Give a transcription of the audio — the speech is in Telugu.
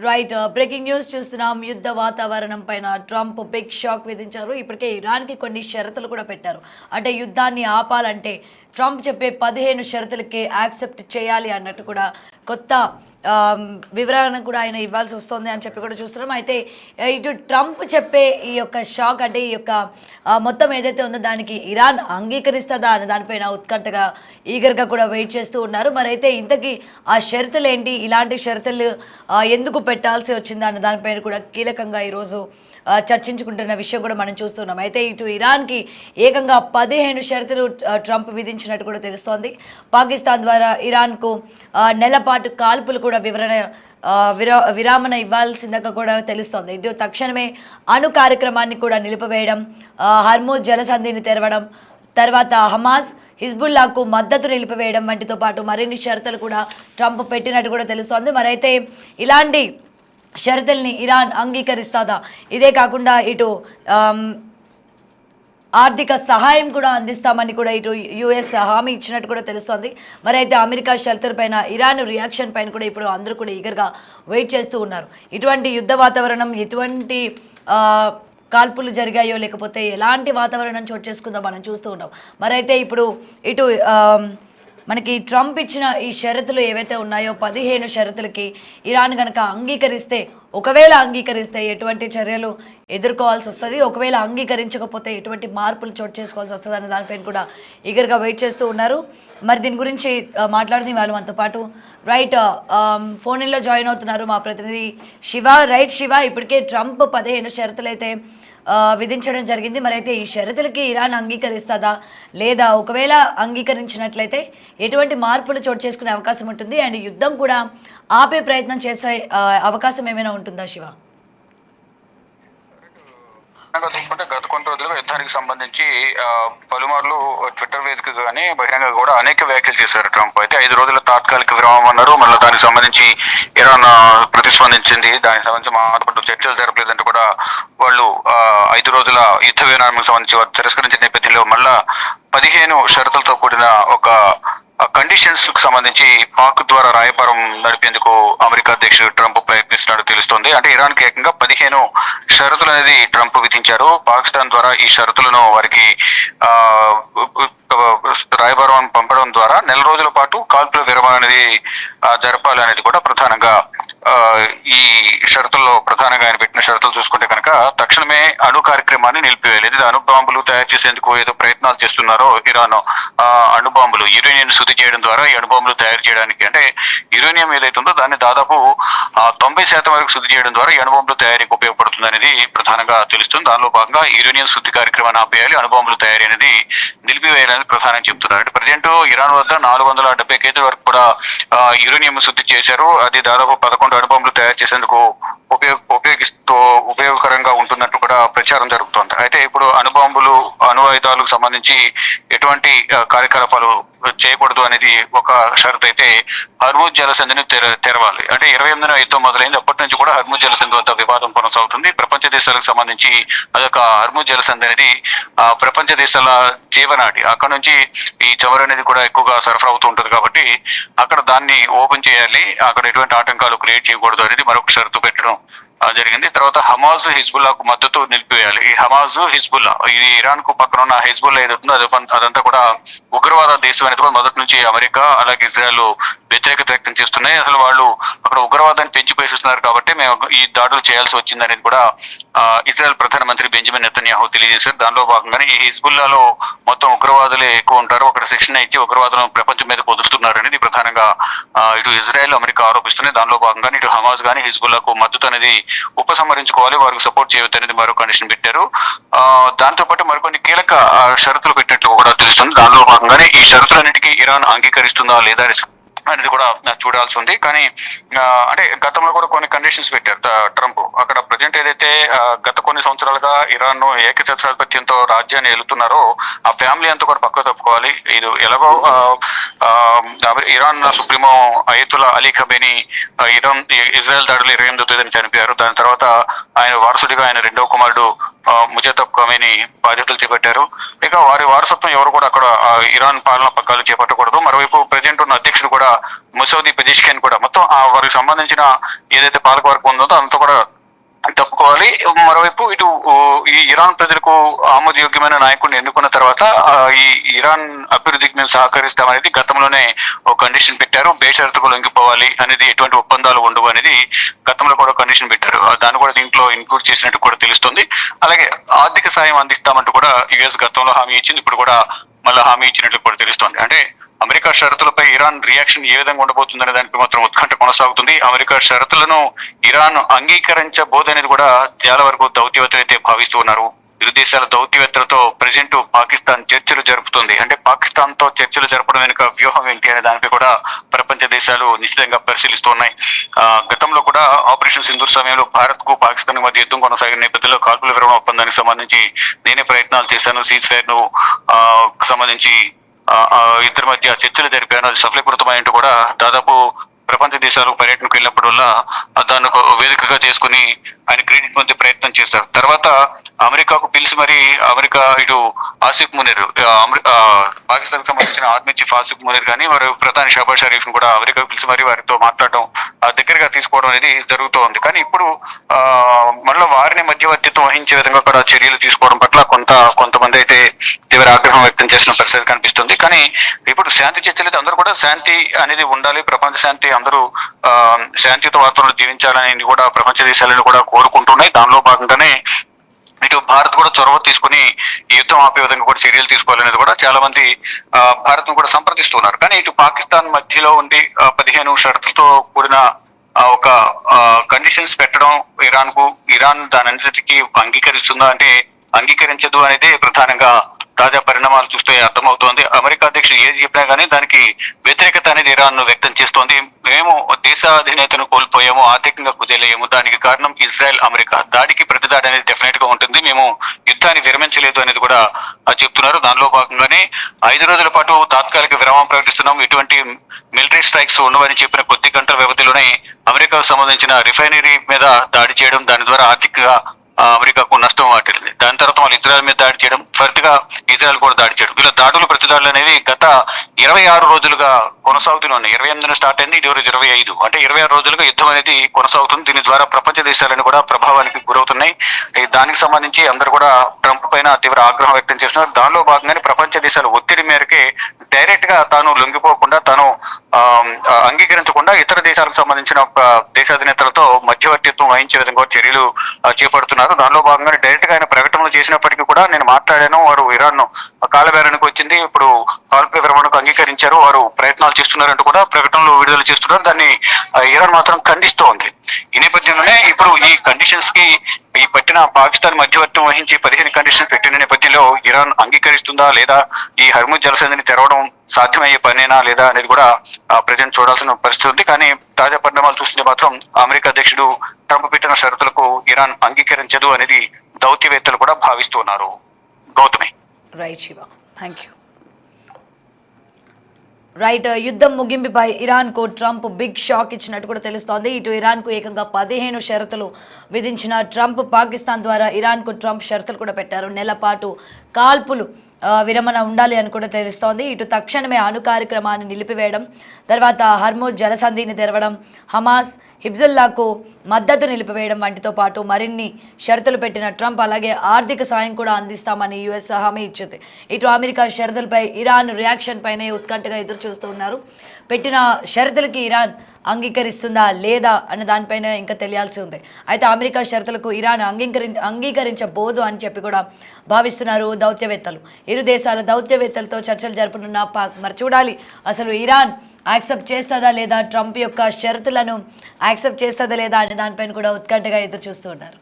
రైట్. బ్రేకింగ్ న్యూస్ చూస్తున్నాం. యుద్ధ వాతావరణం పైన ట్రంప్ బిగ్ షాక్ విధించారు. ఇప్పటికే ఇరాన్కి కొన్ని షరతులు కూడా పెట్టారు. అంటే యుద్ధాన్ని ఆపాలంటే ట్రంప్ చెప్పే 15 షరతులకి యాక్సెప్ట్ చేయాలి అన్నట్టు కూడా కొత్త వివరణ కూడా ఆయన ఇవ్వాల్సి వస్తుంది అని చెప్పి కూడా చూస్తున్నాం. అయితే ఇటు ట్రంప్ చెప్పే ఈ యొక్క షాక్ అంటే ఈ యొక్క మొత్తం ఏదైతే ఉందో దానికి ఇరాన్ అంగీకరిస్తుందా అనే దానిపైన ఉత్కంఠగా ఈగర్గా కూడా వెయిట్ చేస్తూ ఉన్నారు. మరి అయితే ఇంతకీ ఆ షరతులు ఏంటి, ఇలాంటి షరతులు ఎందుకు పెట్టాల్సి వచ్చిందా అన్న దానిపైన కూడా కీలకంగా ఈరోజు చర్చించుకుంటున్న విషయం కూడా మనం చూస్తున్నాం. అయితే ఇటు ఇరాన్కి ఏకంగా 15 షరతులు ట్రంప్ విధించినట్టు కూడా తెలుస్తోంది. పాకిస్తాన్ ద్వారా ఇరాన్కు నెలపాటు కాల్పులు కూడా విరామణ ఇవ్వాల్సిందిగా కూడా తెలుస్తోంది. ఇటు తక్షణమే అణు కార్యక్రమాన్ని కూడా నిలిపివేయడం, హర్మూజ్ జలసంధిని తెరవడం, తర్వాత హమాస్ హిజ్బుల్లాకు మద్దతు నిలిపివేయడం వంటితో పాటు మరిన్ని షరతులు కూడా ట్రంప్ పెట్టినట్టు కూడా తెలుస్తోంది. మరైతే ఇలాంటి షరతుల్ని ఇరాన్ అంగీకరిస్తుందా? ఇదే కాకుండా ఇటు ఆర్థిక సహాయం కూడా అందిస్తామని కూడా ఇటు యుఎస్ హామీ ఇచ్చినట్టు కూడా తెలుస్తోంది. మరి అయితే అమెరికా షరతుల పైన ఇరాన్ రియాక్షన్ పైన కూడా ఇప్పుడు అందరూ కూడా ఈగర్గా వెయిట్ చేస్తూ ఉన్నారు. ఇటువంటి యుద్ధ వాతావరణం, ఎటువంటి కాల్పులు జరిగాయో లేకపోతే ఎలాంటి వాతావరణం చోటు చేసుకుందో మనం చూస్తూ ఉన్నాం. మరి అయితే ఇప్పుడు ఇటు మనకి ట్రంప్ ఇచ్చిన ఈ షరతులు ఏవైతే ఉన్నాయో 15 షరతులకి ఇరాన్ కనుక ఒకవేళ అంగీకరిస్తే ఎటువంటి చర్యలు ఎదుర్కోవాల్సి వస్తుంది, ఒకవేళ అంగీకరించకపోతే ఎటువంటి మార్పులు చోటు చేసుకోవాల్సి వస్తుంది అనే దానిపైన కూడా ఈగర్గా వెయిట్ చేస్తూ ఉన్నారు. మరి దీని గురించి మాట్లాడుతూ వాళ్ళు మనతో పాటు రైట్ ఫోన్ ఇన్లో జాయిన్ అవుతున్నారు మా ప్రతినిధి శివ. రైట్ శివ, ఇప్పటికే ట్రంప్ 15 షరతులు అయితే విధించడం జరిగింది. మరి అయితే ఈ షరతులకి ఇరాన్ అంగీకరిస్తుందా లేదా, ఒకవేళ అంగీకరించినట్లయితే ఎటువంటి మార్పులు చోటు చేసుకునే అవకాశం ఉంటుంది అండ్ యుద్ధం కూడా ఆపే ప్రయత్నం చేసే అవకాశం ఏమైనా ఉంటుందా శివ? చూసుకుంటే గత కొన్ని రోజులుగా యుద్ధానికి సంబంధించి పలుమార్లు ట్విట్టర్ వేదికగా కానీ బహిరంగ కూడా అనేక వ్యాఖ్యలు చేశారు ట్రంప్. అయితే 5 రోజుల తాత్కాలిక విరామం అన్నారు. మళ్ళీ దానికి సంబంధించి ఇరాన్ ప్రతిస్పందించింది. దానికి సంబంధించి మాతో చర్చలు జరపలేదంటే కూడా వాళ్ళు 5 రోజుల యుద్ధ విరామానికి సంబంధించి తిరస్కరించిన నేపథ్యంలో మళ్ళా 15 షరతులతో కూడిన ఒక కండిషన్స్ కు సంబంధించి పాక్ ద్వారా రాయబారం నడిపేందుకు అమెరికా అధ్యక్షుడు ట్రంప్ ప్రయత్నిస్తున్నట్టు తెలుస్తోంది. అంటే ఇరాన్ కి ఏకంగా 15 షరతులు అనేది ట్రంప్ విధించారు. పాకిస్తాన్ ద్వారా ఈ షరతులను వారికి రాయబారం పంపడం ద్వారా నెల రోజుల పాటు కాల్పుల విరమణ అనేది జరపాలి అనేది కూడా ప్రధానంగా ఈ షరతుల్లో ప్రధానంగా ఆయన పెట్టిన షరతులు చూసుకుంటే కనుక తక్షణమే అణు కార్యక్రమాన్ని నిలిపివేయాలి. అణు బాంబులు తయారు చేసేందుకు ఏదో ప్రయత్నాలు చేస్తున్నారో ఇరాన్ అణు బాంబులు యురేనియం శుద్ధి చేయడం ద్వారా ఈ అణు బాంబులు తయారు చేయడానికి, అంటే యురేనియం ఏదైతే ఉందో దాన్ని దాదాపు 90% వరకు శుద్ధి చేయడం ద్వారా ఈ అణు బాంబులు తయారీకి ఉపయోగపడుతుంది అనేది ప్రధానంగా తెలుస్తుంది. దానిలో భాగంగా యురేనియం శుద్ధి కార్యక్రమాన్ని ఆపేయాలి, అణు బాంబులు తయారీ అనేది నిలిపివేయాలని ప్రధానంగా చెప్తున్నారు. అంటే ప్రజెంట్ ఇరాన్ వద్ద 470 కేజీల వరకు కూడా యురేనియం శుద్ధి చేశారు. అది దాదాపు 11 అణుబాంబులు తయారు చేసేందుకు ఉపయోగకరంగా ఉంటున్నట్టు కూడా ప్రచారం జరుగుతోంది. అయితే ఇప్పుడు అణుబాంబులు, అణు ఆయుధాలకు సంబంధించి ఎటువంటి కార్యకలాపాలు చేయకూడదు అనేది ఒక షరతు. అయితే హర్మూజ్ జలసంధిని తెరవాలి. అంటే 28న యుద్ధం మొదలైంది. అప్పటి నుంచి కూడా హర్మూజ్ జలసంధి వద్ద వివాదం కొనసాగుతుంది. ప్రపంచ దేశాలకు సంబంధించి అదొక హర్మూజ్ జలసంధి అనేది ప్రపంచ దేశాల జీవనాడి. అక్కడ నుంచి ఈ చమురు అనేది కూడా ఎక్కువగా సరఫరా అవుతూ ఉంటుంది కాబట్టి అక్కడ దాన్ని ఓపెన్ చేయాలి, అక్కడ ఎటువంటి ఆటంకాలు క్రియేట్ చేయకూడదు అనేది మరొక షరతు పెట్టడం జరిగింది. తర్వాత హమాజ్ హిజ్బుల్లాకు మద్దతు నిలిపివేయాలి. ఈ హమాజ్ హిజ్బుల్లా, ఇది ఇరాన్ కు పక్కన ఉన్న హిజ్బుల్లా ఏదవుతుందో అదంతా కూడా ఉగ్రవాద దేశం అనేది కూడా మొదటి నుంచి అమెరికా అలాగే ఇజ్రాయెల్ వ్యతిరేకత వ్యక్తం చేస్తున్నాయి. అసలు వాళ్ళు అక్కడ ఉగ్రవాదాన్ని పెంచి పోషిస్తున్నారు కాబట్టి మేము ఈ దాడులు చేయాల్సి వచ్చింది అనేది కూడా ఇజ్రాయెల్ ప్రధానమంత్రి బెంజమిన్ నెతన్యాహు తెలియజేశారు. దానిలో భాగంగానే ఈ హిజ్బుల్లాలో మొత్తం ఉగ్రవాదులే ఎక్కువ ఉంటారు, అక్కడ శిక్షణ ఇచ్చి ఉగ్రవాదులను ప్రపంచం మీద కుదురుతున్నారు అనేది ప్రధానంగా ఇటు ఇజ్రాయెల్ అమెరికా ఆరోపిస్తున్నాయి. దానిలో భాగంగానే ఇటు హమాజ్ కానీ హిజ్బుల్లాకు మద్దతు అనేది ఉపసంహరించుకోవాలి, వారికి సపోర్ట్ చేయవద్దు అనేది మరో కండిషన్ పెట్టారు. దాంతో పాటు మరికొన్ని కీలక షరతులు పెట్టినట్లు కూడా తెలుస్తుంది. దానిలో భాగంగానే ఈ షరతులన్నిటికీ ఇరాన్ అంగీకరిస్తుందా లేదా అనేది కూడా చూడాల్సి ఉంది. కానీ అంటే గతంలో కూడా కొన్ని కండిషన్స్ పెట్టారు ట్రంప్. అక్కడ ప్రజెంట్ ఏదైతే గత కొన్ని సంవత్సరాలుగా ఇరాన్ ఏకఛత్రాధిపత్యంతో రాజ్యాన్ని ఏలుతున్నారో ఆ ఫ్యామిలీ అంతా కూడా పక్క తప్పుకోవాలి. ఇది ఎలాగో Iran supremo Ayatollah Ali Khamenei Israel దాడులు 28వ తేదీన చనిపోయారు. దాని తర్వాత ఆయన వారసుడిగా ఆయన రెండవ కుమారుడు ముజతబ్ ఖమేని బాధ్యతలు చేపట్టారు. ఇక వారి వారసత్వం ఎవరు కూడా అక్కడ ఇరాన్ పాలనా పగ్గాలు చేపట్టకూడదు. మరోవైపు ప్రెసిడెంట్ ఉన్న అధ్యక్షుడు కూడా ముసౌదీ పెజిష్కియన్ కూడా మొత్తం వారికి సంబంధించిన ఏదైతే పాలకవర్గం ఉందో అంతా కూడా తప్పుకోవాలి. మరోవైపు ఇటు ఈ ఇరాన్ ప్రజలకు ఆమోదయోగ్యమైన నాయకుడిని ఎన్నుకున్న తర్వాత ఈ ఇరాన్ అభివృద్ధికి మేము సహకరిస్తామనేది గతంలోనే ఒక కండిషన్ పెట్టారు. బేషరతుకు లొంగిపోవాలి అనేది, ఎటువంటి ఒప్పందాలు ఉండవు అనేది గతంలో కూడా కండిషన్ పెట్టారు. దాన్ని కూడా దీంట్లో ఇంక్లూడ్ చేసినట్టు కూడా తెలుస్తుంది. అలాగే ఆర్థిక సాయం అందిస్తామంటూ కూడా యుఎస్ గతంలో హామీ ఇచ్చింది. ఇప్పుడు కూడా మళ్ళీ హామీ ఇచ్చినట్లు కూడా తెలుస్తోంది. అంటే అమెరికా షరతులపై ఇరాన్ రియాక్షన్ ఏ విధంగా ఉండబోతుందనే దానిపై మాత్రం ఉత్కంఠ కొనసాగుతుంది. అమెరికా షరతులను ఇరాన్ అంగీకరించబోదనేది కూడా చాలా వరకు దౌత్యవేత్తలు అయితే భావిస్తూ ఉన్నారు. ఇరు దేశాల దౌత్యవేత్తలతో ప్రెసిడెంట్ పాకిస్తాన్ చర్చలు జరుపుతుంది. అంటే పాకిస్తాన్ తో చర్చలు జరపడం వెనుక వ్యూహం ఏంటి అనే దానిపై కూడా ప్రపంచ దేశాలు నిశ్చితంగా పరిశీలిస్తున్నాయి. గతంలో కూడా ఆపరేషన్ సింధూర్ సమయంలో భారత్ కు పాకిస్తాన్ మధ్య యుద్ధం కొనసాగిన నేపథ్యంలో కాల్పుల విరమణ ఒప్పందానికి సంబంధించి నేనే ప్రయత్నాలు చేశాను. సీజ్ ఫైర్ ను సంబంధించి ఇద్దరి మధ్య చర్చలు జరిపాను. అది సఫలీకృతమైనట్టు కూడా దాదాపు ప్రపంచ దేశాలకు పర్యటనకు వెళ్ళినప్పుడల్లా దాన్ని ఒక వేదికగా చేసుకుని ఆయన క్రెడిట్ పొందే ప్రయత్నం చేస్తారు. తర్వాత అమెరికాకు పిలిచి మరి అమెరికా ఇటు ఆసిఫ్ మునీర్ పాకిస్తాన్ సంబంధించిన ఆర్మీ చీఫ్ ఆసిఫ్ మునీర్ కానీ వారు ప్రధాని షహబాజ్ షరీఫ్ ను కూడా అమెరికాకు పిలిచి మరి వారితో మాట్లాడడం, దగ్గరగా తీసుకోవడం అనేది జరుగుతూ ఉంది. కానీ ఇప్పుడు మళ్ళీ వారిని మధ్యవర్తిత్వం వహించే విధంగా కూడా చర్యలు తీసుకోవడం పట్ల కొంతమంది అయితే తీవ్ర ఆగ్రహం వ్యక్తం చేసిన పరిస్థితి కనిపిస్తుంది. కానీ ఇప్పుడు శాంతి చర్చలు అందరూ కూడా శాంతి అనేది ఉండాలి, ప్రపంచ శాంతి, అందరూ శాంతియుత వాతావరణంలో జీవించాలని కూడా ప్రపంచ దేశాలను కూడా కోరుకుంటున్నాయి. దానిలో భాగంగానే ఇటు భారత్ కూడా చొరవ తీసుకుని ఈ యుద్ధం ఆపే విధంగా కూడా చర్యలు తీసుకోవాలనేది కూడా చాలా మంది భారత్ ను కూడా సంప్రదిస్తున్నారు. కానీ ఇటు పాకిస్తాన్ మధ్యలో ఉండి 15 షరతులతో కూడిన ఒక కండిషన్స్ పెట్టడం ఇరాన్ దాని అన్నిటికీ అంగీకరిస్తుందా అంటే అంగీకరించదు అనేది ప్రధానంగా తాజా పరిణామాలు చూస్తే అర్థమవుతోంది. అమెరికా అధ్యక్షుడు ఏది చెప్పినా కానీ దానికి వ్యతిరేకత అనేది ఇరాన్ వ్యక్తం చేస్తోంది. మేము దేశాధినేతను కోల్పోయాము, ఆర్థికంగా కుదేలేము, దానికి కారణం ఇజ్రాయెల్, అమెరికా దాడికి ప్రతిదాడి అనేది డెఫినెట్ గా ఉంటుంది, మేము యుద్ధాన్ని విరమించలేదు అనేది కూడా చెప్తున్నారు. దానిలో భాగంగానే 5 రోజుల పాటు తాత్కాలిక విరామం ప్రకటిస్తున్నాం, ఇటువంటి మిలిటరీ స్ట్రైక్స్ ఉండవని చెప్పిన కొద్ది గంటల వ్యవధిలోనే అమెరికాకు సంబంధించిన రిఫైనరీ మీద దాడి చేయడం, దాని ద్వారా ఆర్థికంగా అమెరికాకు నష్టం వాటిల్లింది. దాని తర్వాత వాళ్ళు ఇజ్రాయెల్ మీద దాడి చేయడం, ఫర్తిగా ఇజ్రాయెల్ కూడా దాడి చేయడం, వీళ్ళ దాడులు ప్రతిదాడులు అనేవి గత 26 రోజులుగా కొనసాగుతూనే ఉన్నాయి. 28న స్టార్ట్ అయింది, ఇది 25, అంటే 26 రోజులుగా యుద్ధం అనేది కొనసాగుతుంది. దీని ద్వారా ప్రపంచ దేశాలను కూడా ప్రభావానికి గురవుతున్నాయి. దానికి సంబంధించి అందరూ కూడా ట్రంప్ పైన తీవ్ర ఆగ్రహం వ్యక్తం చేస్తున్నారు. దానిలో భాగంగానే ప్రపంచ దేశాల ఒత్తిడి మేరకే డైరెక్ట్ గా తాను లొంగిపోకుండా, తాను అంగీకరించకుండా ఇతర దేశాలకు సంబంధించిన దేశాధినేతలతో మధ్యవర్తిత్వం వహించే విధంగా చర్యలు చేపడుతున్నారు. దానిలో భాగంగానే డైరెక్ట్ గా ఆయన ప్రకటనలు చేసినప్పటికీ కూడా నేను మాట్లాడాను, వారు ఇరాన్ ను కాలబేరానికి వచ్చింది, ఇప్పుడు కాల్పుల విరమణకు అంగీకరించారు, వారు ప్రయత్నాలు చేస్తున్నారంటూ కూడా ప్రకటనలు విడుదల చేస్తున్నారు. దాన్ని ఇరాన్ మాత్రం ఖండిస్తూ ఉంది. ఈ నేపథ్యంలోనే ఇప్పుడు ఈ కండిషన్స్ కి ఈ పెట్టిన పాకిస్తాన్ మధ్యవర్తం వహించి 15 కండిషన్స్ పెట్టిన నేపథ్యంలో ఇరాన్ అంగీకరిస్తుందా లేదా, ఈ హర్ముజ్ జలసంధిని తెరవడం సాధ్యమయ్యే పనేనా లేదా అనేది కూడా ప్రజెంట్ చూడాల్సిన పరిస్థితి ఉంది. కానీ తాజా పరిణామాలు చూస్తుంటే మాత్రం అమెరికా అధ్యక్షుడు ట్రంప్ పెట్టిన షరతులకు ఇరాన్ అంగీకరించదు అనేది దౌత్యవేత్తలు కూడా భావిస్తున్నారు. Gautami. Right Shiva, thank you. Right, యుద్ధం ముగింపుపై ఇరాన్కు ట్రంప్ బిగ్ షాక్ ఇచ్చినట్టు కూడా తెలుస్తోంది. ఇటు ఇరాన్కు ఏకంగా 15 షరతులు విధించిన ట్రంప్, పాకిస్తాన్ ద్వారా ఇరాన్కు ట్రంప్ షరతులు కూడా పెట్టారు. నెల పాటు కాల్పులు విరమణ ఉండాలి అని కూడా తెలుస్తోంది. ఇటు తక్షణమే అణు కార్యక్రమాన్ని నిలిపివేయడం, తర్వాత హర్ముజ్ జలసంధిని తెరవడం, హమాస్, హిజ్బుల్లాకు మద్దతు నిలిపివేయడం వంటితో పాటు మరిన్ని షరతులు పెట్టిన ట్రంప్ అలాగే ఆర్థిక సాయం కూడా అందిస్తామని యుఎస్ హామీ ఇచ్చింది. ఇటు అమెరికా షరతులపై ఇరాన్ రియాక్షన్ పైనే ఉత్కంఠగా ఎదురు చూస్తూ ఉన్నారు. పెట్టిన షరతులకి ఇరాన్ అంగీకరిస్తుందా లేదా అనే దానిపైన ఇంకా తెలియాల్సి ఉంది. అయితే అమెరికా షరతులకు ఇరాన్ అంగీకరించబోదు అని చెప్పి కూడా భావిస్తున్నారు దౌత్యవేత్తలు. ఇరు దేశాల దౌత్యవేత్తలతో చర్చలు జరుపునున్న పాక్. మరి చూడాలి అసలు ఇరాన్ యాక్సెప్ట్ చేస్తుందా లేదా, ట్రంప్ యొక్క షరతులను యాక్సెప్ట్ చేస్తుందా లేదా అనే దానిపైన కూడా ఉత్కంఠగా ఎదురు చూస్తూ ఉన్నారు.